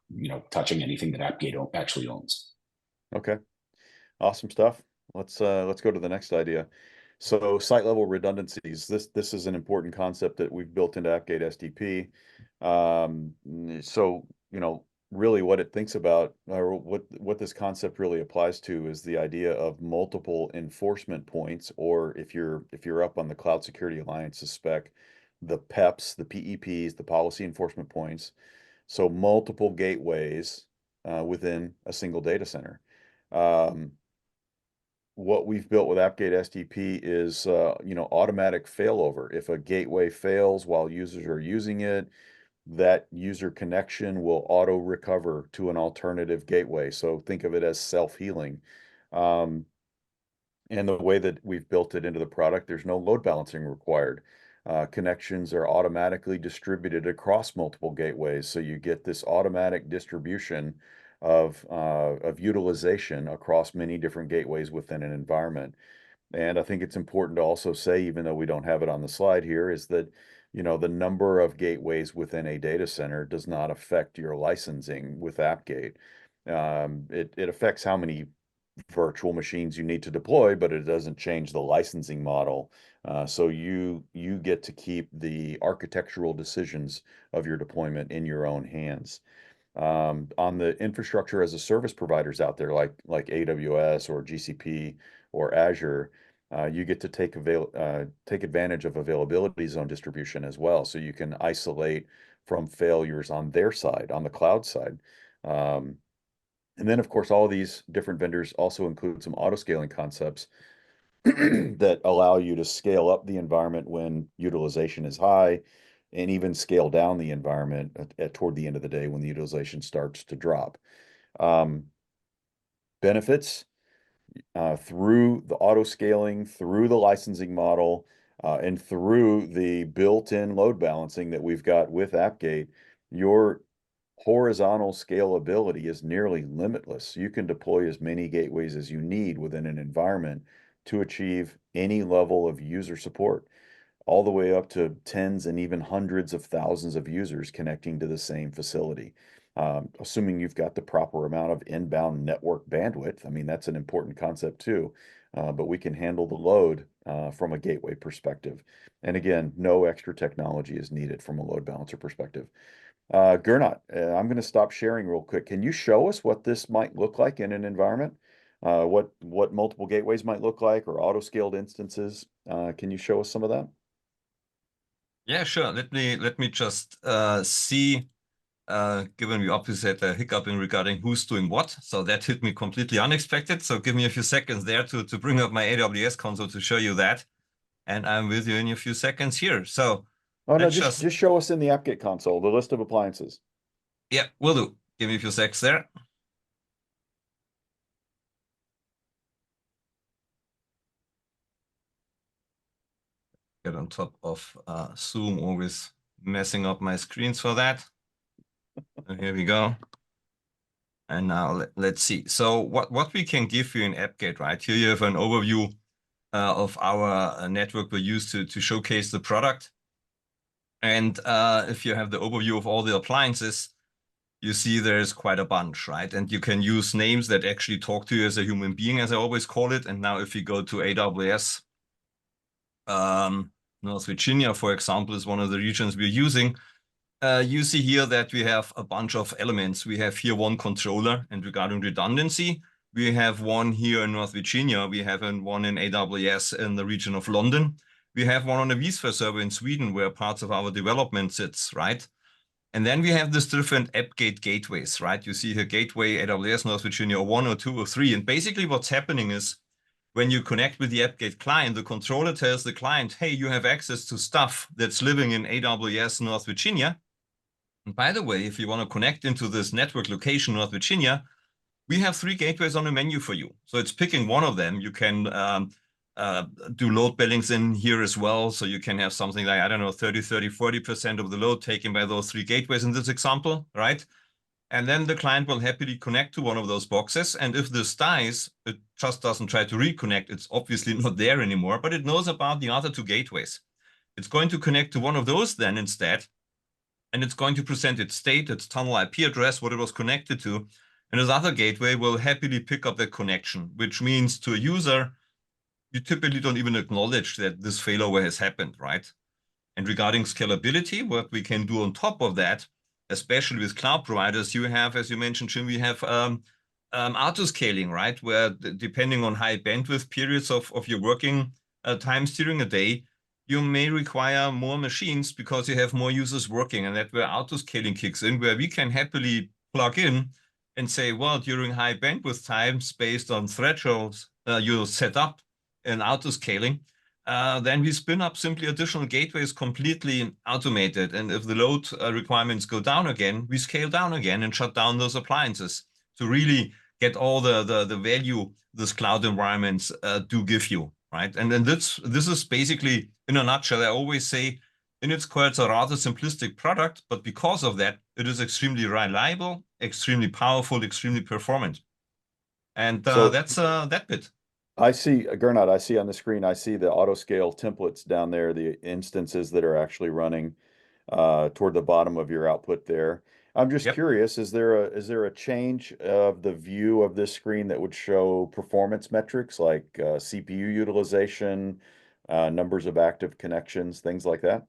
touching anything that AppGate actually owns. Okay, awesome stuff. Let's go to the next idea. So site level redundancies. This is an important concept that we've built into AppGate SDP. So really what it thinks about, or what this concept really applies to, is the idea of multiple enforcement points, or if you're up on the Cloud Security Alliance's spec, the PEPs, the PEPs, the policy enforcement points. So multiple gateways within a single data center. What we've built with AppGate SDP is, automatic failover. If a gateway fails while users are using it, that user connection will auto recover to an alternative gateway. So think of it as self-healing. And the way that we've built it into the product, there's no load balancing required. Connections are automatically distributed across multiple gateways. So you get this automatic distribution of utilization across many different gateways within an environment. And I think it's important to also say, even though we don't have it on the slide here, is that, the number of gateways within a data center does not affect your licensing with AppGate. It affects how many virtual machines you need to deploy, but it doesn't change the licensing model. So you get to keep the architectural decisions of your deployment in your own hands. On the infrastructure as a service providers out there, like AWS or GCP or Azure, you get to take advantage of availability zone distribution as well. So you can isolate from failures on their side, on the cloud side. And then, of course, all of these different vendors also include some auto-scaling concepts that allow you to scale up the environment when utilization is high, and even scale down the environment toward the end of the day when the utilization starts to drop. Benefits through the auto scaling, through the licensing model, and through the built-in load balancing that we've got with AppGate, your horizontal scalability is nearly limitless. You can deploy as many gateways as you need within an environment to achieve any level of user support, all the way up to tens and even hundreds of thousands of users connecting to the same facility. Assuming you've got the proper amount of inbound network bandwidth. I mean, that's an important concept too, but we can handle the load from a gateway perspective. And again, no extra technology is needed from a load balancer perspective. Gernot, I'm going to stop sharing real quick. Can you show us what this might look like in an environment? What multiple gateways might look like, or auto-scaled instances? Can you show us some of that? Yeah, sure. Let me just see. Given we obviously had a hiccup in regarding who's doing what, so that hit me completely unexpected. So give me a few seconds there to bring up my AWS console to show you that, and I'm with you in a few seconds here. So Oh no, let's just show us in the app-get console the list of appliances. yeah, will do. Give me a few seconds there. Get on top of Zoom, always messing up my screens for that. So here we go. And now let's see. So what we can give you in AppGate, right? Here you have an overview of our network we use to showcase the product. And if you have the overview of all the appliances, you see there's quite a bunch, right? And you can use names that actually talk to you as a human being, as I always call it. And now if you go to AWS, North Virginia, for example, is one of the regions we're using. You see here that we have a bunch of elements. We have here one controller, and regarding redundancy, we have one here in North Virginia. We have one in AWS in the region of London. We have one on a vSphere server in Sweden, where parts of our development sits, right? And then we have this different AppGate gateways, right? You see here gateway, AWS, North Virginia, or 1 or 2 or 3. And basically what's happening is when you connect with the AppGate client, the controller tells the client, hey, you have access to stuff that's living in AWS, North Virginia. And by the way, if you want to connect into this network location, North Virginia, we have 3 gateways on the menu for you. So it's picking one of them. You can do load balancings in here as well. So you can have something like, I don't know, 30, 40% of the load taken by those 3 gateways in this example, right? And then the client will happily connect to one of those boxes. And if this dies, it just doesn't try to reconnect. It's obviously not there anymore, but it knows about the other 2 gateways. It's going to connect to one of those then instead, and it's going to present its state, its tunnel IP address, what it was connected to. And this other gateway will happily pick up that connection, which means to a user, you typically don't even acknowledge that this failover has happened, right? And regarding scalability, what we can do on top of that, especially with cloud providers, you have, as you mentioned, Jim, we have auto scaling, right? Where depending on high bandwidth periods of your working times during a day, you may require more machines because you have more users working, and that's where auto scaling kicks in, where we can happily plug in and say, well, during high bandwidth times, based on thresholds you set up in auto scaling, then we spin up simply additional gateways completely automated. And if the load requirements go down again, we scale down again and shut down those appliances to really get all the value this cloud environments do give you, right? And then this is basically, in a nutshell, I always say, in its core, it's a rather simplistic product, but because of that, it is extremely reliable, extremely powerful, extremely performant. And So that's that bit. I see, Gernot, I see on the screen, I see the auto scale templates down there, the instances that are actually running toward the bottom of your output there. I'm just Yep. curious, is there a change of the view of this screen that would show performance metrics like CPU utilization, numbers of active connections, things like that?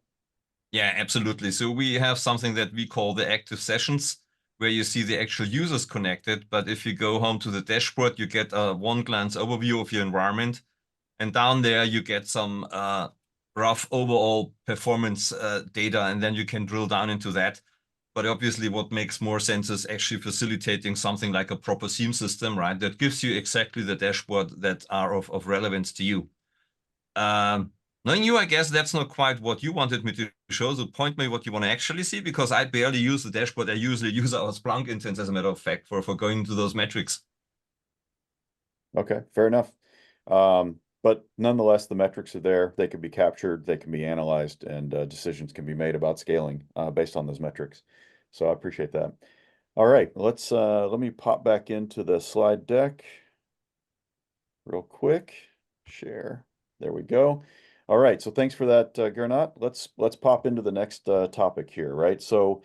Yeah, absolutely. So we have something that we call the active sessions, where you see the actual users connected. But if you go home to the dashboard, you get a one-glance overview of your environment. And down there, you get some rough overall performance data, and then you can drill down into that. But obviously, what makes more sense is actually facilitating something like a proper SIEM system, right? That gives you exactly the dashboard that are of relevance to you. Knowing you, I guess that's not quite what you wanted me to show. So point me what you want to actually see, because I barely use the dashboard. I usually use our Splunk instance, as a matter of fact, for going into those metrics. Okay, fair enough. But nonetheless, the metrics are there. They can be captured, they can be analyzed, and decisions can be made about scaling based on those metrics. So I appreciate that. All right, let me pop back into the slide deck real quick. Share. There we go. All right, so thanks for that, Gernot. Let's pop into the next topic here, right? So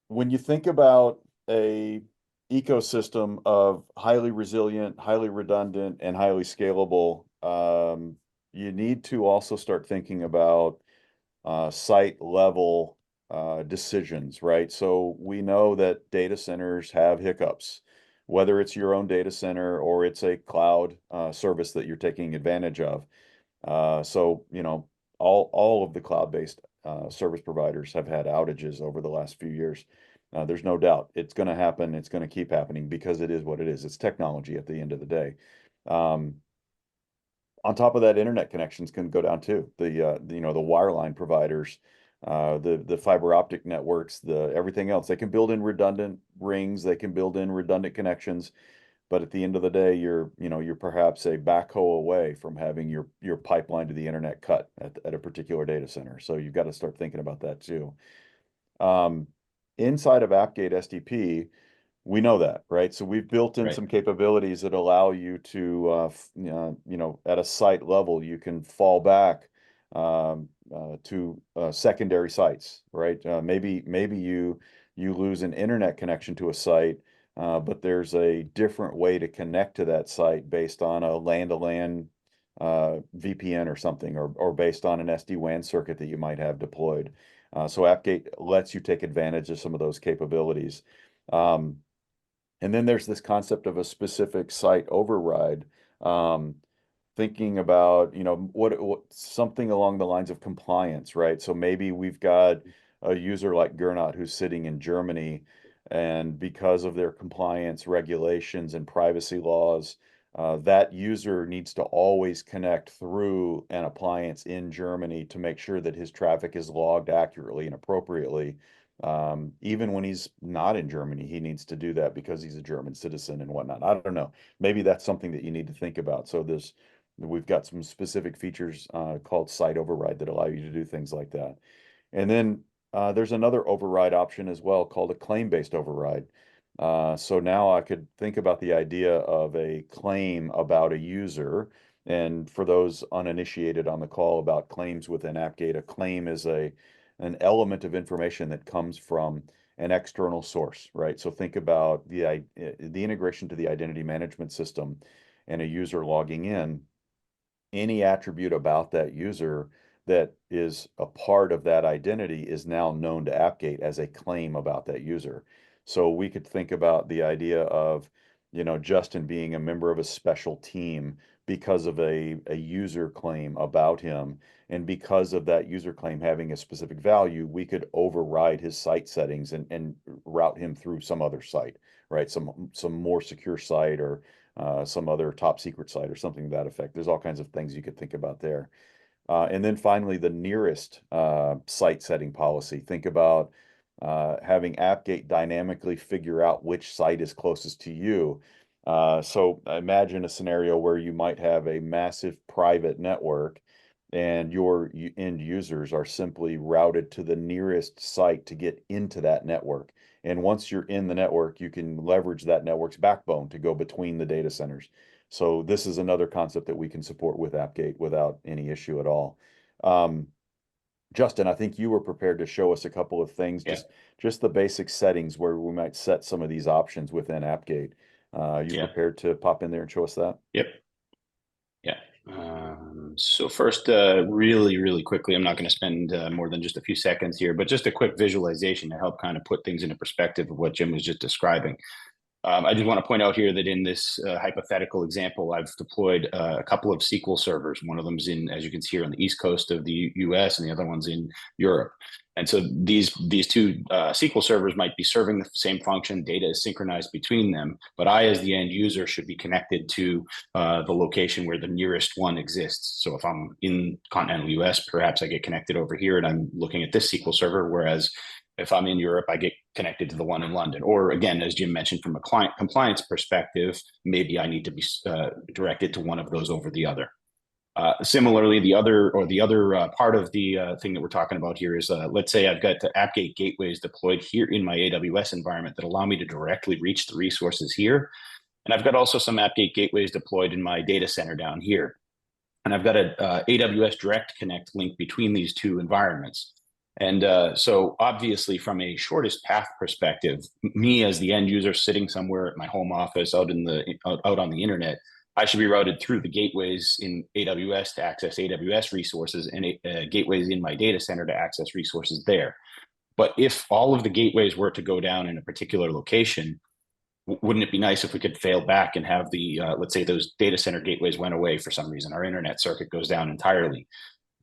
when you think about a ecosystem of highly resilient, highly redundant, and highly scalable, you need to also start thinking about site level decisions, right? So we know that data centers have hiccups, whether it's your own data center or it's a cloud service that you're taking advantage of. So, you know, all of the cloud-based service providers have had outages over the last few years. There's no doubt it's going to happen. It's going to keep happening because it is what it is. It's technology at the end of the day. Um, on top of that, internet connections can go down too. You know, the wireline providers, the fiber optic networks, the everything else. They can build in redundant rings. They can build in redundant connections. But at the end of the day, you're perhaps a backhoe away from having your pipeline to the internet cut at a particular data center. So you've got to start thinking about that too. Um, inside of AppGate SDP, we know that, right? So we've built in Right. some capabilities that allow you to, you know, at a site level, you can fall back to secondary sites, right? Maybe you lose an internet connection to a site, but there's a different way to connect to that site based on a LAN-to-LAN VPN or something, or based on an SD-WAN circuit that you might have deployed. So AppGate lets you take advantage of some of those capabilities. Um, and then there's this concept of a specific site override, um, thinking about, you know, what something along the lines of compliance, right? So maybe we've got a user like Gernot who's sitting in Germany, and because of their compliance regulations and privacy laws, that user needs to always connect through an appliance in Germany to make sure that his traffic is logged accurately and appropriately. Even when he's not in Germany, he needs to do that because he's a German citizen and whatnot. I don't know. Maybe that's something that you need to think about. So we've got some specific features called site override that allow you to do things like that. And then there's another override option as well called a claim-based override. So now I could think about the idea of a claim about a user. And for those uninitiated on the call about claims within AppGate, a claim is an element of information that comes from an external source, right? So think about the integration to the identity management system and a user logging in. Any attribute about that user that is a part of that identity is now known to AppGate as a claim about that user. So we could think about the idea of, you know, Justin being a member of a special team because of a user claim about him. And because of that user claim having a specific value, we could override his site settings and route him through some other site, right? Some more secure site, or some other top secret site or something to that effect. There's all kinds of things you could think about there. And then finally, the nearest site setting policy. Think about having AppGate dynamically figure out which site is closest to you. So imagine a scenario where you might have a massive private network and your end users are simply routed to the nearest site to get into that network. And once you're in the network, you can leverage that network's backbone to go between the data centers. So this is another concept that we can support with AppGate without any issue at all. Um, Justin, I think you were prepared to show us a couple of things, Yeah. just the basic settings where we might set some of these options within AppGate. You Yeah. prepared to pop in there and show us that? Yep. Yeah. So first, really, really quickly, I'm not going to spend more than just a few seconds here, but just a quick visualization to help kind of put things into perspective of what Jim was just describing. I just want to point out here that in this hypothetical example, I've deployed a couple of SQL servers. One of them's in, as you can see here, on the east coast of the US, and the other one's in Europe. And so these two SQL servers might be serving the same function. Data is synchronized between them, but I, as the end user, should be connected to the location where the nearest one exists. So if I'm in continental US, perhaps I get connected over here, and I'm looking at this SQL server, whereas if I'm in Europe, I get connected to the one in London. Or again, as Jim mentioned, from a client compliance perspective, maybe I need to be directed to one of those over the other. Similarly, the other part of the thing that we're talking about here is, let's say I've got the AppGate gateways deployed here in my AWS environment that allow me to directly reach the resources here. And I've got also some AppGate gateways deployed in my data center down here. And I've got a AWS Direct Connect link between these two environments. And so obviously from a shortest path perspective, me as the end user sitting somewhere at my home office out on the internet, I should be routed through the gateways in AWS to access AWS resources, and gateways in my data center to access resources there. But if all of the gateways were to go down in a particular location, wouldn't it be nice if we could fail back and have the, let's say those data center gateways went away for some reason, our internet circuit goes down entirely.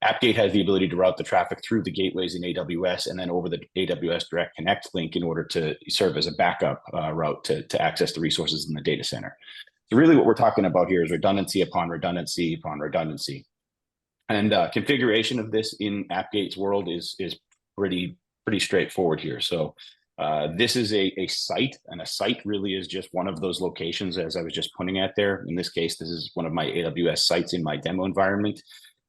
AppGate has the ability to route the traffic through the gateways in AWS and then over the AWS Direct Connect link in order to serve as a backup route to access the resources in the data center. So really what we're talking about here is redundancy upon redundancy upon redundancy. And configuration of this in AppGate's world is pretty straightforward here. So this is a site, and a site really is just one of those locations as I was just pointing at there. In this case, this is one of my AWS sites in my demo environment.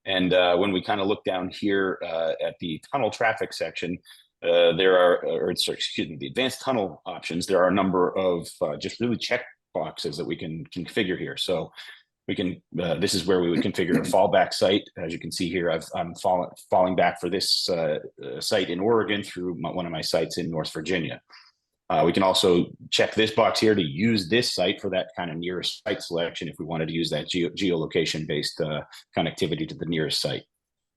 And when we kind of look down here at the tunnel traffic section, there are, excuse me, the advanced tunnel options, there are a number of just really check boxes that we can configure here. So we can, this is where we would configure a fallback site. As you can see here, I'm falling back for this site in Oregon through one of my sites in North Virginia. We can also check this box here to use this site for that kind of nearest site selection if we wanted to use that geolocation-based connectivity to the nearest site.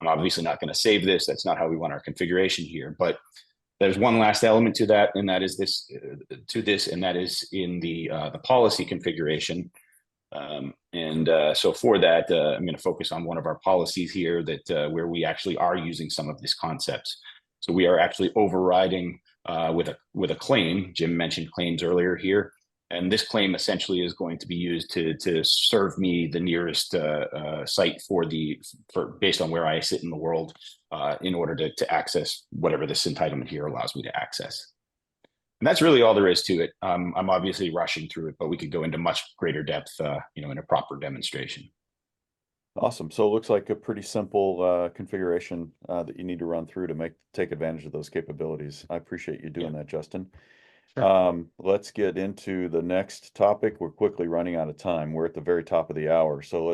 I'm obviously not going to save this. That's not how we want our configuration here. But there's one last element to that, and that is this, and that is in the policy configuration. So for that, I'm going to focus on one of our policies here that where we actually are using some of these concepts. So we are actually overriding with a claim. Jim mentioned claims earlier here, and this claim essentially is going to be used to serve me the nearest site for based on where I sit in the world in order to access whatever this entitlement here allows me to access. And that's really all there is to it. I'm obviously rushing through it, but we could go into much greater depth, in a proper demonstration. Awesome. So it looks like a pretty simple configuration that you need to run through to take advantage of those capabilities. I appreciate you doing that, Justin. Sure. Let's get into the next topic. We're quickly running out of time. We're at the very top of the hour. So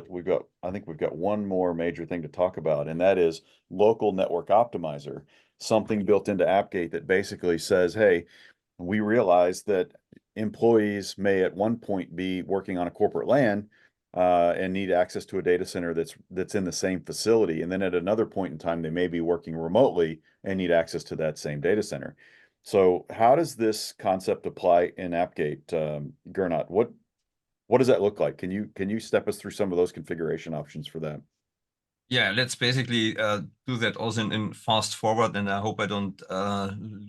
I think we've got one more major thing to talk about, and that is local network optimizer, something built into AppGate that basically says, hey, we realize that employees may at one point be working on a corporate LAN and need access to a data center that's in the same facility. And then at another point in time, they may be working remotely and need access to that same data center. So how does this concept apply in AppGate, Gernot? What does that look like? Can you step us through some of those configuration options for that? Yeah, let's basically do that also in fast forward, and I hope I don't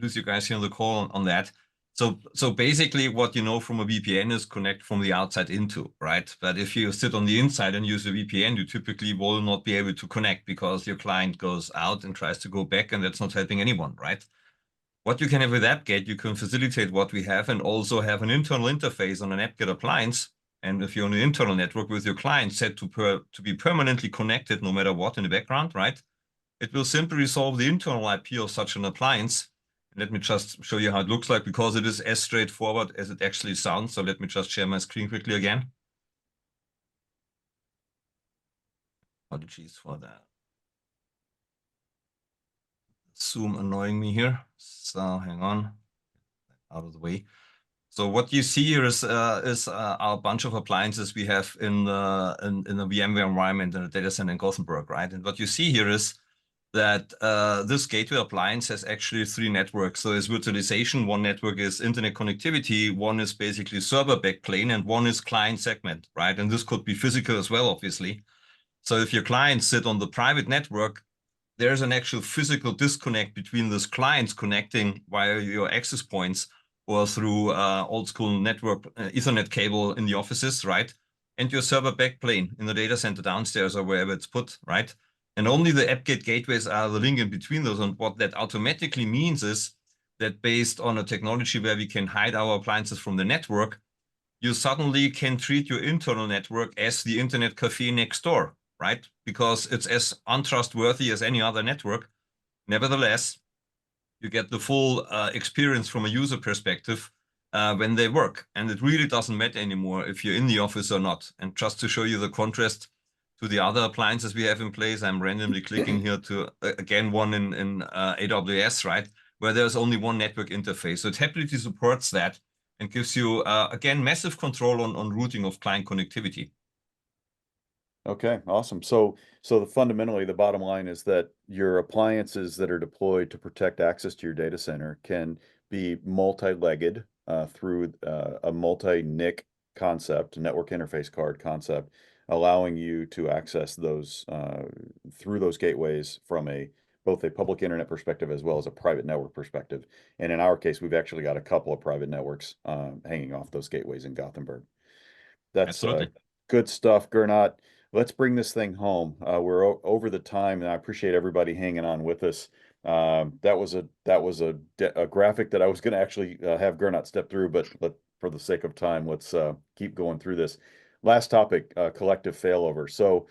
lose you guys here on the call on that. So basically what you know from a VPN is connect from the outside into, right? But if you sit on the inside and use a VPN, you typically will not be able to connect because your client goes out and tries to go back, and that's not helping anyone, right? What you can have with AppGate, you can facilitate what we have and also have an internal interface on an AppGate appliance. And if you're on the internal network with your client set to be permanently connected no matter what in the background, right? It will simply resolve the internal IP of such an appliance. Let me just show you how it looks like, because it is as straightforward as it actually sounds. So let me just share my screen quickly again. Apologies for that. Zoom annoying me here. So hang on, out of the way. So what you see here is our bunch of appliances we have in the VMware environment in a data center in Gothenburg, right? And what you see here is that this gateway appliance has actually 3 networks. So it's virtualization. One network is internet connectivity. One is basically server backplane, and one is client segment, right? And this could be physical as well, obviously. So if your clients sit on the private network, there's an actual physical disconnect between those clients connecting via your access points or through old school network Ethernet cable in the offices, right? And your server backplane in the data center downstairs or wherever it's put, right? And only the AppGate gateways are the link in between those. And what that automatically means is that based on a technology where we can hide our appliances from the network, you suddenly can treat your internal network as the internet cafe next door, right? Because it's as untrustworthy as any other network. Nevertheless, you get the full experience from a user perspective when they work. And it really doesn't matter anymore if you're in the office or not. And just to show you the contrast to the other appliances we have in place, I'm randomly clicking here to, again, one in AWS, right? Where there's only one network interface. So it happily supports that and gives you, again, massive control on routing of client connectivity. Okay, awesome. Fundamentally, the bottom line is that your appliances that are deployed to protect access to your data center can be multi-legged through a multi-NIC concept, network interface card concept, allowing you to access those through those gateways from both a public internet perspective as well as a private network perspective. And in our case, we've actually got a couple of private networks hanging off those gateways in Gothenburg. That's Absolutely. good stuff, Gernot. Let's bring this thing home. We're over the time, and I appreciate everybody hanging on with us. That was a graphic that I was going to actually have Gernot step through, but for the sake of time, let's keep going through this. Last topic, collective failover. So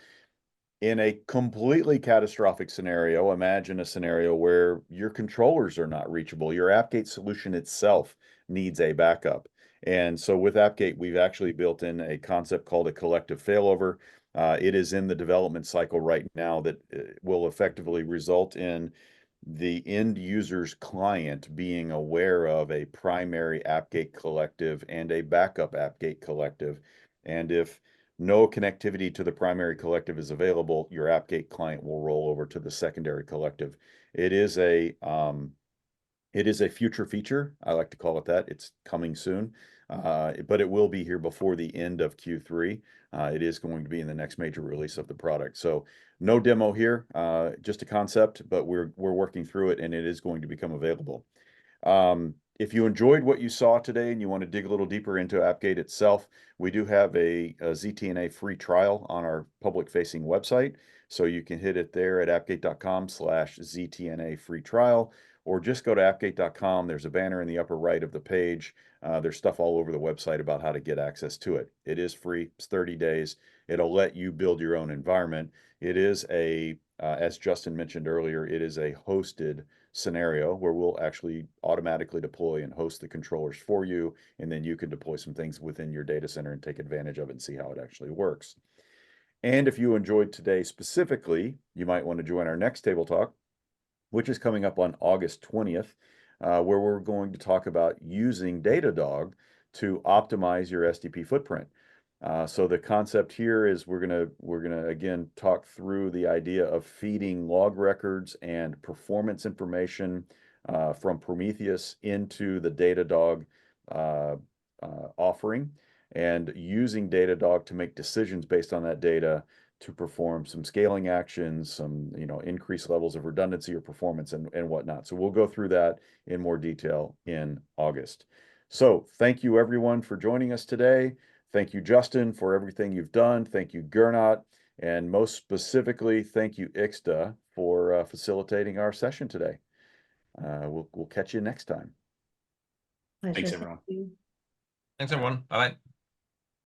in a completely catastrophic scenario, imagine a scenario where your controllers are not reachable. Your AppGate solution itself needs a backup. And so with AppGate, we've actually built in a concept called a collective failover. It is in the development cycle right now that will effectively result in the end user's client being aware of a primary AppGate collective and a backup AppGate collective. And if no connectivity to the primary collective is available, your AppGate client will roll over to the secondary collective. It is a future feature. I like to call it that. It's coming soon, but it will be here before the end of Q3. It is going to be in the next major release of the product. So no demo here, just a concept, but we're working through it, and it is going to become available. If you enjoyed what you saw today and you want to dig a little deeper into AppGate itself, we do have a ZTNA free trial on our public-facing website. So you can hit it there at appgate.com/ZTNA free trial, or just go to appgate.com. There's a banner in the upper right of the page. There's stuff all over the website about how to get access to it. It is free. It's 30 days. It'll let you build your own environment. It is as Justin mentioned earlier, it is a hosted scenario where we'll actually automatically deploy and host the controllers for you, and then you can deploy some things within your data center and take advantage of it and see how it actually works. And if you enjoyed today specifically, you might want to join our next table talk, which is coming up on August 20th, where we're going to talk about using Datadog to optimize your SDP footprint. So the concept here is we're gonna again talk through the idea of feeding log records and performance information from Prometheus into the Datadog offering, and using Datadog to make decisions based on that data to perform some scaling actions, some increased levels of redundancy or performance and whatnot. So we'll go through that in more detail in August. So thank you everyone for joining us today. Thank you, Justin, for everything you've done. Thank you, Gernot. And most specifically, thank you, Ixta, for facilitating our session today. We'll catch you next time. Thanks, everyone. Thanks, everyone. Bye-bye.